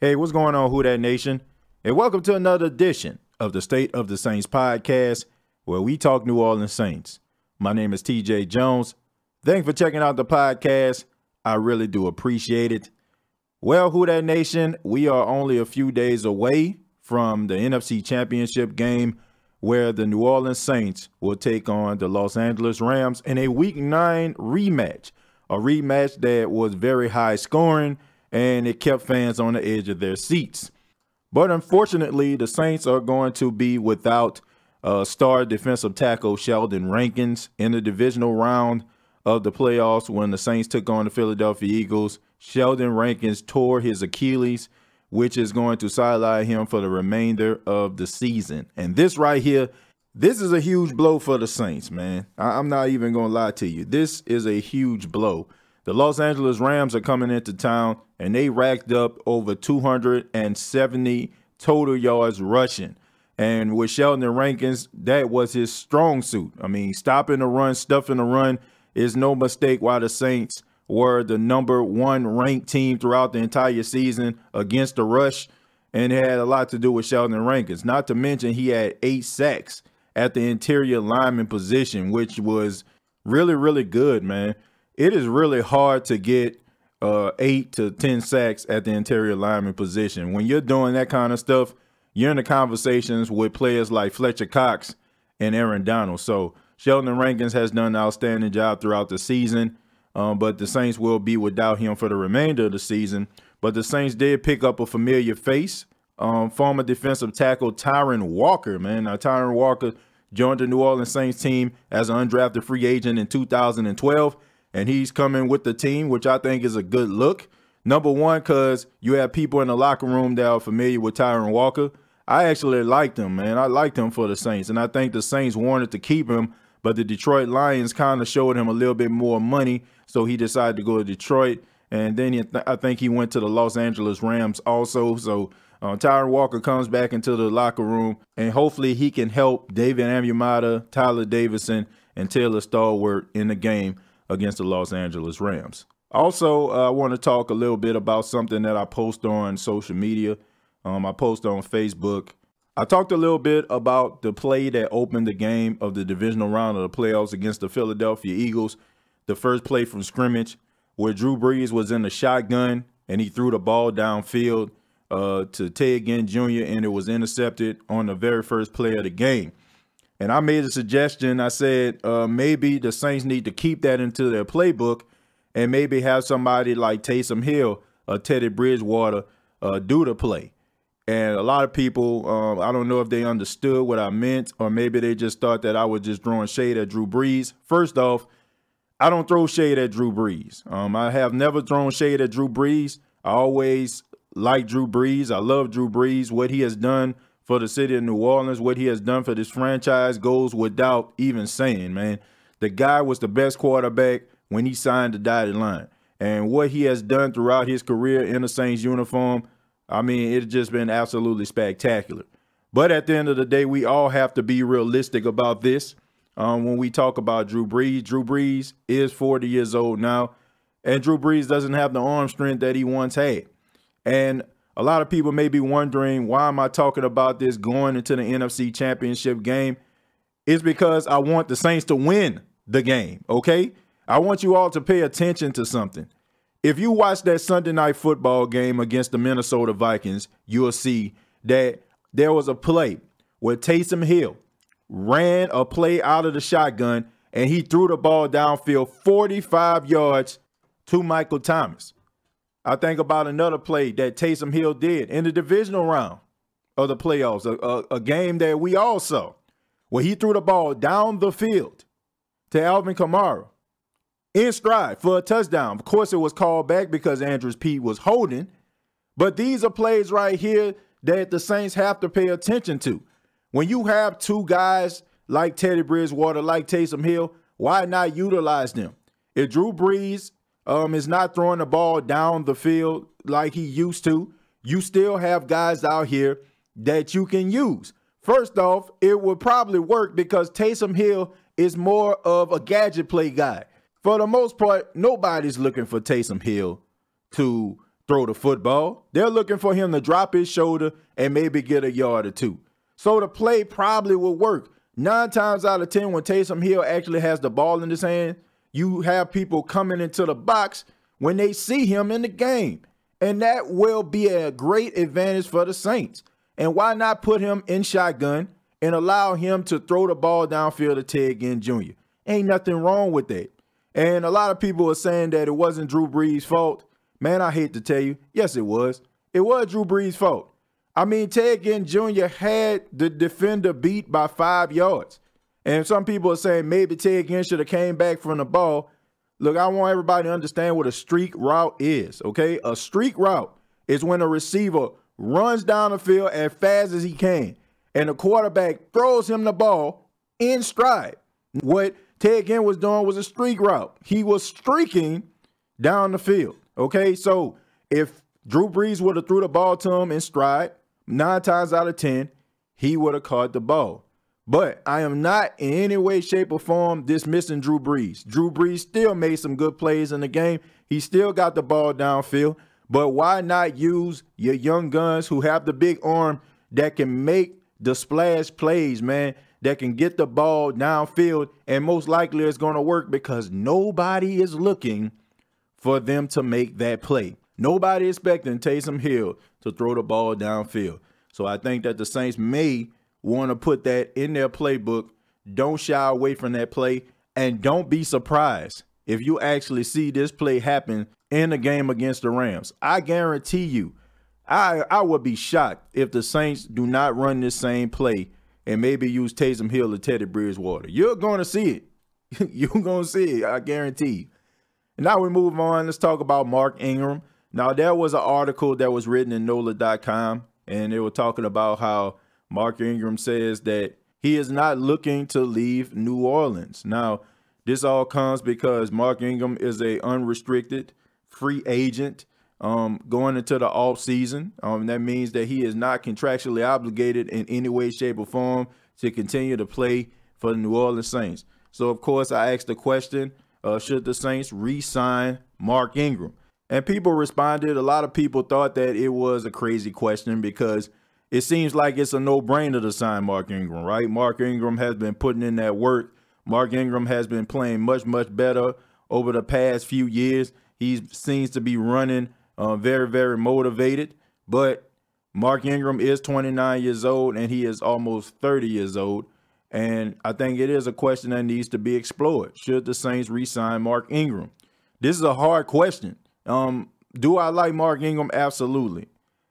Hey, what's going on, Who Dat Nation? And welcome to another edition of the State of the Saints podcast, where we talk New Orleans Saints. My name is TJ Jones. Thanks for checking out the podcast. I really do appreciate it. Well, Who Dat Nation, we are only a few days away from the NFC Championship game, where the New Orleans Saints will take on the Los Angeles Rams in a Week 9 rematch. A rematch that was very high scoring, and it kept fans on the edge of their seats. But unfortunately, the Saints are going to be without star defensive tackle Sheldon Rankins in the divisional round of the playoffs. When the Saints took on the Philadelphia Eagles, Sheldon Rankins tore his Achilles, which is going to sideline him for the remainder of the season. And this right here, this is a huge blow for the Saints, man. I'm not even going to lie to you. This is a huge blow. The Los Angeles Rams are coming into town, and they racked up over 270 total yards rushing. And with Sheldon Rankins, that was his strong suit. I mean, stopping the run, stuffing the run is no mistake why the Saints were the #1 ranked team throughout the entire season against the rush. And it had a lot to do with Sheldon Rankins. Not to mention he had 8 sacks at the interior lineman position, which was really, really good, man. It is really hard to get 8 to 10 sacks at the interior lineman position. When you're doing that kind of stuff, you're in the conversations with players like Fletcher Cox and Aaron Donald. So Sheldon Rankins has done an outstanding job throughout the season, but the Saints will be without him for the remainder of the season. But the Saints did pick up a familiar face, former defensive tackle Tyron Walker, man. Now, Tyron Walker joined the New Orleans Saints team as an undrafted free agent in 2012. And he's coming with the team, which I think is a good look. Number one, because you have people in the locker room that are familiar with Tyron Walker. I actually liked him, man. I liked him for the Saints. And I think the Saints wanted to keep him, but the Detroit Lions kind of showed him a little bit more money. So he decided to go to Detroit. And then I think he went to the Los Angeles Rams also. So Tyron Walker comes back into the locker room, and hopefully he can help David Onyemata, Tyler Davison, and Taylor Stallworth in the game against the Los Angeles Rams. Also, I want to talk a little bit about something that I post on social media. I post on Facebook. I talked a little bit about the play that opened the game of the divisional round of the playoffs against the Philadelphia Eagles. The first play from scrimmage where Drew Brees was in the shotgun and he threw the ball downfield to Ted Ginn Jr. and it was intercepted on the very first play of the game. And I made a suggestion. I said maybe the Saints need to keep that into their playbook and maybe have somebody like Taysom Hill or Teddy Bridgewater do the play. And a lot of people, I don't know if they understood what I meant, or maybe they just thought that I was just throwing shade at Drew Brees. First off, I don't throw shade at Drew Brees. I have never thrown shade at Drew Brees. I always like Drew Brees. I love Drew Brees. What he has done for the city of New Orleans, what he has done for this franchise goes without even saying, man. The guy was the best quarterback when he signed the dotted line. And what he has done throughout his career in the Saints uniform, I mean, it's just been absolutely spectacular. But at the end of the day, we all have to be realistic about this. When we talk about Drew Brees is 40 years old now, and Drew Brees doesn't have the arm strength that he once had. And a lot of people may be wondering, why am I talking about this going into the NFC Championship game? It's because I want the Saints to win the game, okay? I want you all to pay attention to something. If you watch that Sunday night football game against the Minnesota Vikings, you'll see that there was a play where Taysom Hill ran a play out of the shotgun, and he threw the ball downfield 45 yards to Michael Thomas. I think about another play that Taysom Hill did in the divisional round of the playoffs, a game that we all saw, where he threw the ball down the field to Alvin Kamara in stride for a touchdown. Of course, it was called back because Andrews Pete was holding, but these are plays right here that the Saints have to pay attention to. When you have two guys like Teddy Bridgewater, like Taysom Hill, why not utilize them? If Drew Brees is not throwing the ball down the field like he used to, you still have guys out here that you can use. First off, it would probably work because Taysom Hill is more of a gadget play guy. For the most part, nobody's looking for Taysom Hill to throw the football. They're looking for him to drop his shoulder and maybe get a yard or two. So the play probably will work. 9 times out of 10, when Taysom Hill actually has the ball in his hand, you have people coming into the box when they see him in the game. And that will be a great advantage for the Saints. And why not put him in shotgun and allow him to throw the ball downfield to Ted Ginn Jr.? Ain't nothing wrong with that. And a lot of people are saying that it wasn't Drew Brees' fault. Man, I hate to tell you, yes, it was. It was Drew Brees' fault. I mean, Ted Ginn Jr. had the defender beat by 5 yards. And some people are saying maybe Ted Ginn should have came back from the ball. Look, I want everybody to understand what a streak route is, okay? A streak route is when a receiver runs down the field as fast as he can, and the quarterback throws him the ball in stride. What Ted Ginn was doing was a streak route. He was streaking down the field, okay? So if Drew Brees would have threw the ball to him in stride, 9 times out of 10, he would have caught the ball. But I am not in any way, shape, or form dismissing Drew Brees. Drew Brees still made some good plays in the game. He still got the ball downfield. But why not use your young guns who have the big arm that can make the splash plays, man, that can get the ball downfield, and most likely it's going to work because nobody is looking for them to make that play. Nobody expecting Taysom Hill to throw the ball downfield. So I think that the Saints may want to put that in their playbook. Don't shy away from that play, and don't be surprised if you actually see this play happen in a game against the Rams. I guarantee you, I would be shocked if the Saints do not run this same play and maybe use Taysom Hill or Teddy Bridgewater. You're going to see it. You're going to see it, I guarantee you. Now we move on. Let's talk about Mark Ingram. Now, there was an article that was written in NOLA.com, and they were talking about how Mark Ingram says that he is not looking to leave New Orleans. Now, this all comes because Mark Ingram is a unrestricted free agent going into the offseason. That means that he is not contractually obligated in any way, shape, or form to continue to play for the New Orleans Saints. So, of course, I asked the question, should the Saints re-sign Mark Ingram? And people responded. A lot of people thought that it was a crazy question because it seems like it's a no-brainer to sign Mark Ingram, right? Mark Ingram has been putting in that work. Mark Ingram has been playing much, much better over the past few years. He seems to be running very, very motivated. But Mark Ingram is 29 years old, and he is almost 30 years old. And I think it is a question that needs to be explored. Should the Saints re-sign Mark Ingram? This is a hard question. Do I like Mark Ingram? Absolutely.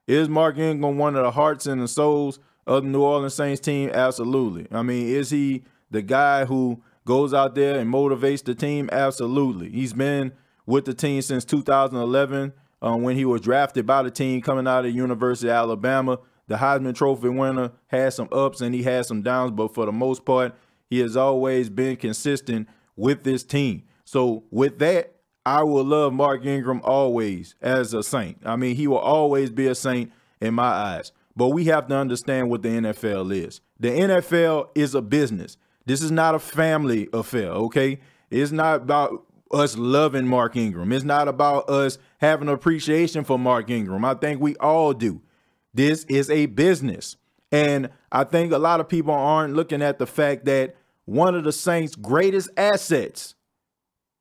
Is Mark Ingram one of the hearts and the souls of the New Orleans Saints team? Absolutely. I mean, is he the guy who goes out there and motivates the team? Absolutely. He's been with the team since 2011 when he was drafted by the team coming out of the University of Alabama. The Heisman Trophy winner had some ups and he had some downs, but for the most part, he has always been consistent with this team. So with that, I will love Mark Ingram always as a Saint. I mean, he will always be a Saint in my eyes. But we have to understand what the NFL is. The NFL is a business. This is not a family affair, okay? It's not about us loving Mark Ingram. It's not about us having appreciation for Mark Ingram. I think we all do. This is a business. And I think a lot of people aren't looking at the fact that one of the Saints' greatest assets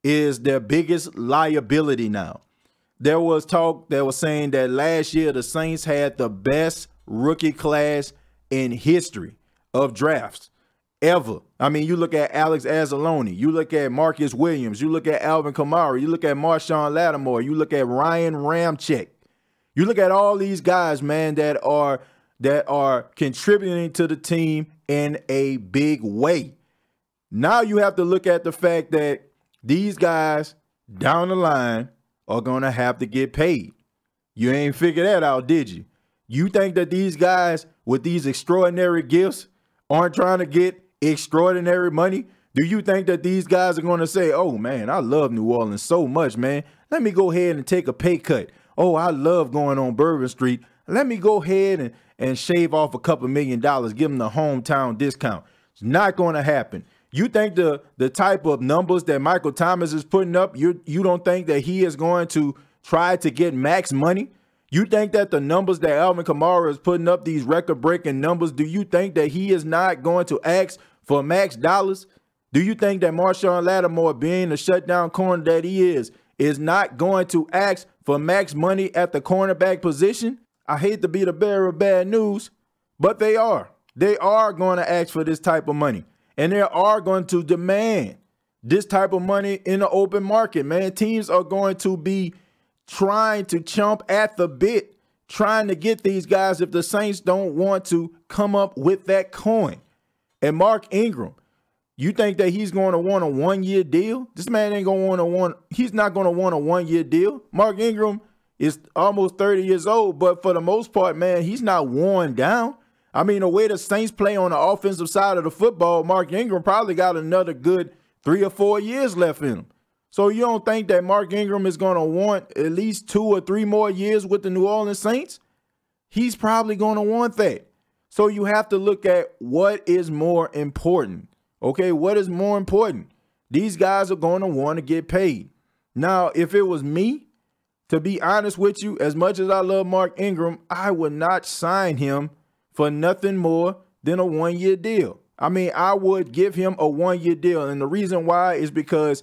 is their biggest liability now. There was talk that was saying that last year the Saints had the best rookie class in history of drafts ever. I mean, you look at Alex Anzalone, you look at Marcus Williams, you look at Alvin Kamara, you look at Marshawn Lattimore, you look at Ryan Ramczyk. You look at all these guys, man, that are contributing to the team in a big way. Now you have to look at the fact that these guys down the line are going to have to get paid. You ain't figured that out, did you? You think that these guys with these extraordinary gifts aren't trying to get extraordinary money? Do you think that these guys are going to say, oh, man, I love New Orleans so much, man. Let me go ahead and take a pay cut. Oh, I love going on Bourbon Street. Let me go ahead and shave off a couple $1 million, give them the hometown discount. It's not going to happen. You think the type of numbers that Michael Thomas is putting up, you don't think that he is going to try to get max money? You think that the numbers that Alvin Kamara is putting up, these record-breaking numbers, do you think that he is not going to ask for max dollars? Do you think that Marshawn Lattimore, being the shutdown corner that he is not going to ask for max money at the cornerback position? I hate to be the bearer of bad news, but they are. They are going to ask for this type of money, and they are going to demand this type of money in the open market, man. Teams are going to be trying to chomp at the bit, trying to get these guys if the Saints don't want to come up with that coin. And Mark Ingram, you think that he's going to want a one-year deal? This man ain't going to want he's not going to want a one-year deal. Mark Ingram is almost 30 years old, but for the most part, man, he's not worn down. I mean, the way the Saints play on the offensive side of the football, Mark Ingram probably got another good 3 or 4 years left in him. So you don't think that Mark Ingram is going to want at least 2 or 3 more years with the New Orleans Saints? He's probably going to want that. So you have to look at what is more important. Okay, what is more important? These guys are going to want to get paid. Now, if it was me, to be honest with you, as much as I love Mark Ingram, I would not sign him for nothing more than a one-year deal. I mean, I would give him a one-year deal. And the reason why is because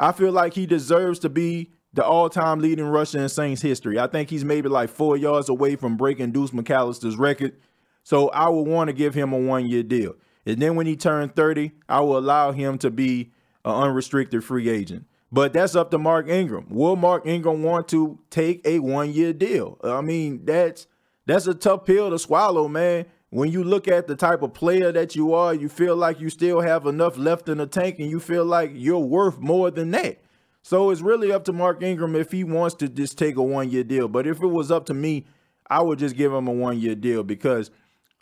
I feel like he deserves to be the all-time leading rusher in Saints history. I think he's maybe like 4 yards away from breaking Deuce McAllister's record. So I would want to give him a one-year deal. And then when he turned 30, I will allow him to be an unrestricted free agent. But that's up to Mark Ingram. Will Mark Ingram want to take a one-year deal? I mean, that's a tough pill to swallow, man. When you look at the type of player that you are, you feel like you still have enough left in the tank and you feel like you're worth more than that. So it's really up to Mark Ingram if he wants to just take a one-year deal. But if it was up to me, I would just give him a one-year deal because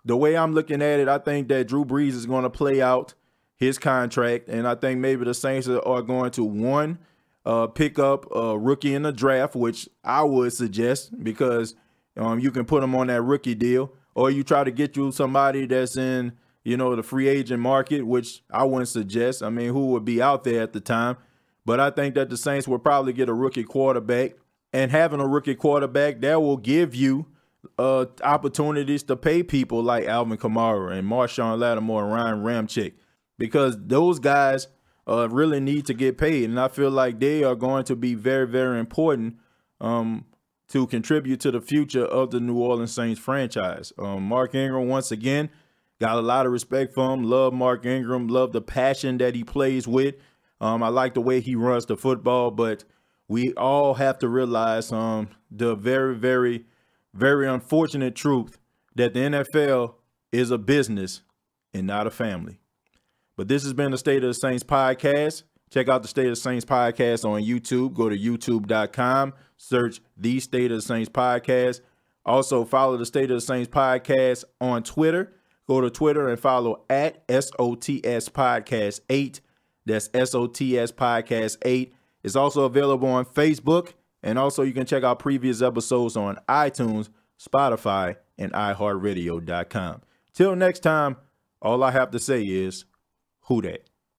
the way I'm looking at it, I think that Drew Brees is going to play out his contract. And I think maybe the Saints are going to, pick up a rookie in the draft, which I would suggest because you can put him on that rookie deal. Or you try to get you somebody that's in, the free agent market, which I wouldn't suggest. I mean, who would be out there at the time? But I think that the Saints will probably get a rookie quarterback. And having a rookie quarterback, that will give you opportunities to pay people like Alvin Kamara and Marshawn Lattimore and Ryan Ramczyk, because those guys really need to get paid. And I feel like they are going to be very, very important to contribute to the future of the New Orleans Saints franchise. Mark Ingram, once again, got a lot of respect for him. Love Mark Ingram. Love the passion that he plays with. I like the way he runs the football. But we all have to realize the very, very, very unfortunate truth that the NFL is a business and not a family. But this has been the State of the Saints podcast. Check out the State of the Saints podcast on YouTube. Go to youtube.com. Search the State of the Saints podcast. Also, follow the State of the Saints podcast on Twitter. Go to Twitter and follow at SOTS Podcast 8. That's SOTS Podcast 8. It's also available on Facebook. And also, you can check out previous episodes on iTunes, Spotify, and iHeartRadio.com. Till next time, all I have to say is, who dat?